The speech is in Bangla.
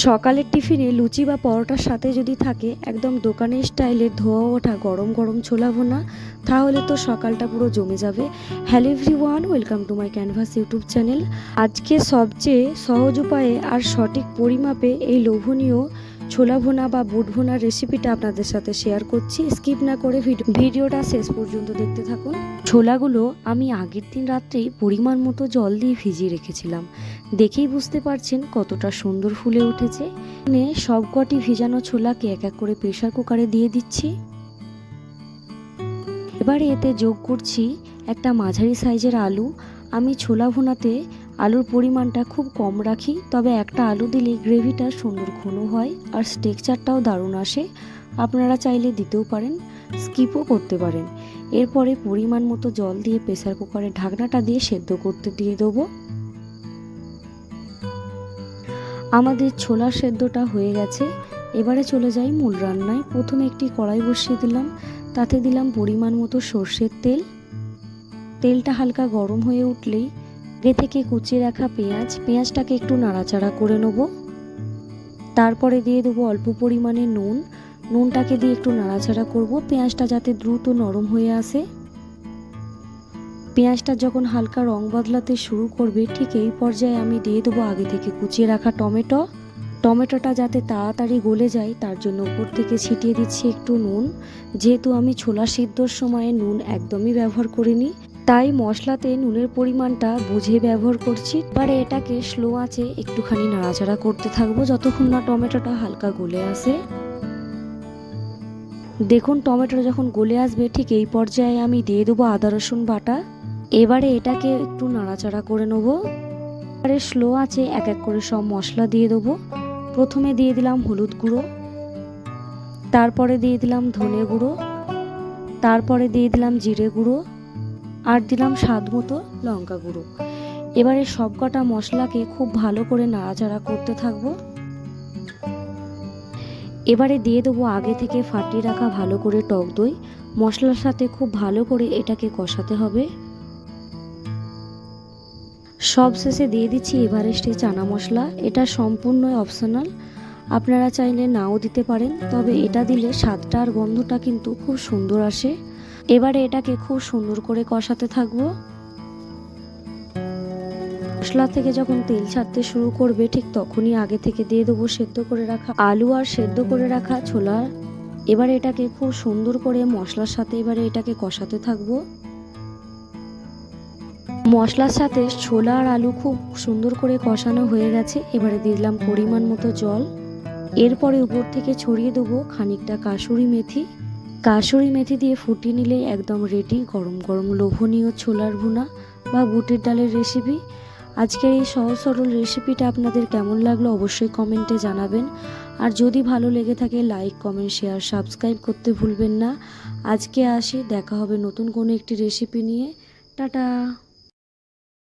সকালের টিফিনে লুচি বা পরোটার সাথে যদি থাকে একদম দোকানের স্টাইলে ধোয়া ওঠা গরম গরম ছোলা ভুনা, তাহলে তো সকালটা পুরো জমে যাবে। Hello everyone, welcome to my canvas YouTube channel. আজকে সবচেয়ে সহজ উপায়ে আর সঠিক পরিমাপে এই লোভনীয় ছোলা ভুনা বা বুট ভুনার রেসিপিটা আপনাদের সাথে শেয়ার করছি। স্কিপ না করে ভিডিওটা শেষ পর্যন্ত দেখতে থাকুন। ছোলাগুলো আমি আগের দিন রাত্রেই পরিমাণ মতো জল দিয়ে ভিজিয়ে রেখেছিলাম। দেখেই বুঝতে পারছেন কতটা সুন্দর ফুলে উঠেছে। সবকটি ভিজানো ছোলাকে এক এক করে প্রেসার কুকারে দিয়ে দিচ্ছি। এবারে এতে যোগ করছি একটা মাঝারি সাইজের আলু। আমি ছোলা ভুনাতে আলুর পরিমাণটা খুব কম রাখি, তবে একটা আলু দিলে গ্রেভিটা সুন্দর ঘন হয় আর টেক্সচারটাও দারুণ আসে। আপনারা চাইলে দিতেও পারেন, স্কিপও করতে পারেন। এরপরে পরিমাণ মতো জল দিয়ে প্রেসার কুকারে ঢাকনাটা দিয়ে সেদ্ধ করতে দিয়ে দেবো। আমাদের ছোলা সেদ্ধটা হয়ে গেছে। এবারে চলে যাই মূল রান্নায়। প্রথমে একটি কড়াই বসিয়ে দিলাম, তাতে দিলাম পরিমাণ মতো সর্ষের তেল। তেলটা হালকা গরম হয়ে উঠলেই আগে থেকে কুচিয়ে রাখা পেঁয়াজটাকে একটু নাড়াচাড়া করে নেব। তারপরে দিয়ে দেবো অল্প পরিমাণে নুনটাকে দিয়ে একটু নাড়াচাড়া করব, পেঁয়াজটা যাতে দ্রুত নরম হয়ে আসে। পেঁয়াজটা যখন হালকা রং বদলাতে শুরু করবে, ঠিক এই পর্যায়ে আমি দিয়ে দেবো আগে থেকে কুচিয়ে রাখা টমেটোটা যাতে তাড়াতাড়ি গলে যায় তার জন্য উপর থেকে ছিটিয়ে দিচ্ছি একটু নুন। যেহেতু আমি ছোলা সিদ্ধর সময় নুন একদমই ব্যবহার করিনি, তাই মশলাতে নুনের পরিমাণটা বুঝে ব্যবহার করছি। এবারে এটাকে স্লো আঁচে একটুখানি নাড়াচাড়া করতে থাকবো যতক্ষণ না টমেটোটা হালকা গলে আসে। দেখুন টমেটোটা যখন গলে আসবে, ঠিক এই পর্যায়ে আমি দিয়ে দেবো আদা রসুন বাটা। এবারে এটাকে একটু নাড়াচাড়া করে নেব। এবারে স্লো আঁচে এক এক করে সব মশলা দিয়ে দেবো। প্রথমে দিয়ে দিলাম হলুদ গুঁড়ো, তারপরে দিয়ে দিলাম ধনে গুঁড়ো, তারপরে দিয়ে দিলাম জিরে গুঁড়ো, আর দিলাম স্বাদ মতো লঙ্কা গুঁড়ো। এবারে সবকটা মশলাকে খুব ভালো করে নাড়াচাড়া করতে থাকবো। এবারে দিয়ে দেবো আগে থেকে ফাটিয়ে রাখা ভালো করে টক দই। মশলার সাথে খুব ভালো করে এটাকে কষাতে হবে। সব শেষে দিয়ে দিচ্ছি এভারেস্টের চানা মশলা। এটা সম্পূর্ণ অপশনাল, আপনারা চাইলে নাও দিতে পারেন, তবে এটা দিলে স্বাদটা আর গন্ধটা কিন্তু খুব সুন্দর আসে। এবারে এটাকে খুব সুন্দর করে কষাতে থাকবো। মশলা থেকে যখন তেল ছাড়তে শুরু করবে, ঠিক তখনই আগে থেকে দিয়ে দেবো সেদ্ধ করে রাখা আলু আর সেদ্ধ করে রাখা ছোলা। এবারে এটাকে খুব সুন্দর করে মশলার সাথে এবারে এটাকে কষাতে থাকবো। মশলার সাথে ছোলা আর আলু খুব সুন্দর করে কষানো হয়ে গেছে। এবারে দিয়ে দিলাম পরিমাণ মতো জল। এরপরে উপর থেকে ছড়িয়ে দেবো খানিকটা কাসুরি মেথি দিয়ে ফুটিয়ে নিলে একদম রেডি গরম গরম লোভনীয় ছোলার ভুনা বা বুটের ডালের রেসিপি। আজকের এই সহজ সরল রেসিপিটা আপনাদের কেমন লাগলো অবশ্যই কমেন্টে জানাবেন। আর যদি ভালো লেগে থাকে লাইক, কমেন্ট, শেয়ার, সাবস্ক্রাইব করতে ভুলবেন না। আজকে আসি, দেখা হবে নতুন কোনো একটি রেসিপি নিয়ে। টাটা।